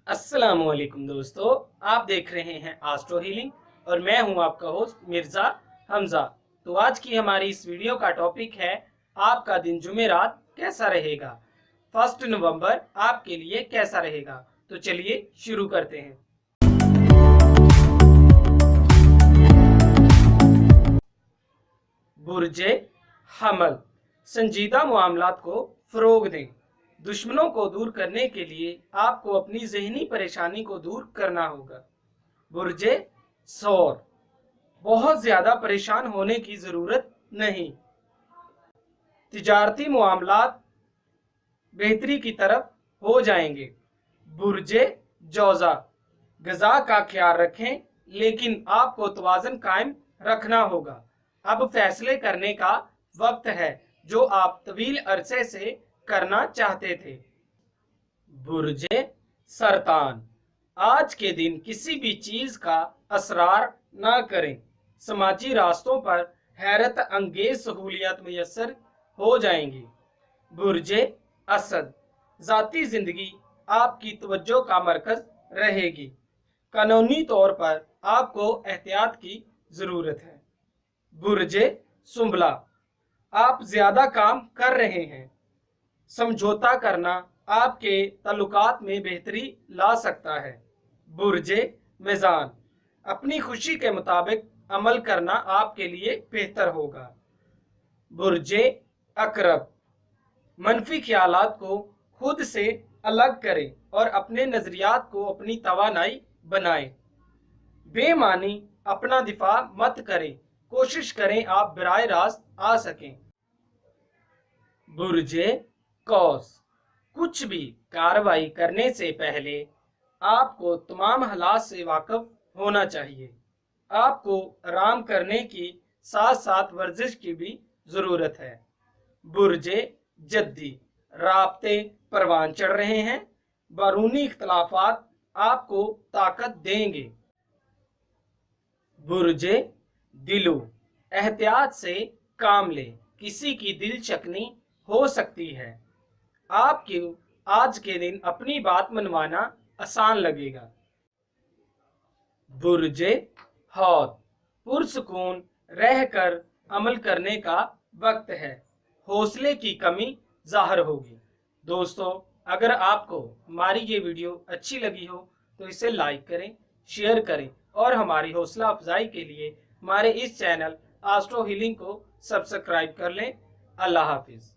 अस्सलाम वालेकुम दोस्तों, आप देख रहे हैं एस्ट्रो हीलिंग और मैं हूं आपका होस्ट मिर्जा हमजा। तो आज की हमारी इस वीडियो का टॉपिक है आपका दिन जुमेरात कैसा रहेगा। 1 नवंबर आपके लिए कैसा रहेगा। तो चलिए शुरू करते हैं। बुर्जे हमल, संजीदा मामलात को फरोग दें। दुश्मनों को दूर करने के लिए आपको अपनी ज़हनी परेशानी को दूर करना होगा। बुर्जे सौर, बहुत ज्यादा परेशान होने की जरूरत नहीं। तिजारती मामलात बेहतरी की तरफ हो जाएंगे। बुर्जे जौजा, गजा का ख्याल रखें लेकिन आपको तवाज़ुन कायम रखना होगा। अब फैसले करने का वक्त है जो आप तवील अरसे से करना चाहते थे। बुर्जे सरतान, आज के दिन किसी भी चीज का असरार ना करें। समाजी रास्तों पर हैरत अंगेज सहूलियत मुयस्सर हो जाएंगी। बुर्जे असद, जाती जिंदगी आपकी तवज्जो का मरकज रहेगी। कानूनी तौर पर आपको एहतियात की जरूरत है। बुर्जे सुंबला, आप ज्यादा काम कर रहे हैं। समझौता करना आपके ताल्लुकात में बेहतरी ला सकता है। बुर्जे मीज़ान, अपनी खुशी के मुताबिक अमल करना आपके लिए बेहतर होगा। बुर्जे अकरब, मनफी ख्यालात को खुद से अलग करें और अपने नजरियात को अपनी तवानाई बनाएं। बेमानी अपना दिफा मत करें, कोशिश करें आप बराह रास्त आ सकें। बुर्जे कौस, कुछ भी कार्रवाई करने से पहले आपको तमाम हालात से वाकिफ होना चाहिए। आपको आराम करने की साथ साथ वर्जिश की भी ज़रूरत है। बुर्जे जद्दी, राब्ते परवान चढ़ रहे हैं। बारूनी इख्तलाफात आपको ताकत देंगे। बुर्जे दिलो, एहतियात से काम लें, किसी की दिल चकनी हो सकती है। आपको आज के दिन अपनी बात मनवाना आसान लगेगा। बुर्जे हौत, पुरसुकून रहकर अमल करने का वक्त है। हौसले की कमी जाहिर होगी। दोस्तों, अगर आपको हमारी ये वीडियो अच्छी लगी हो तो इसे लाइक करें, शेयर करें और हमारी हौसला अफजाई के लिए हमारे इस चैनल एस्ट्रो हीलिंग को सब्सक्राइब कर लें। अल्लाह हाफिज।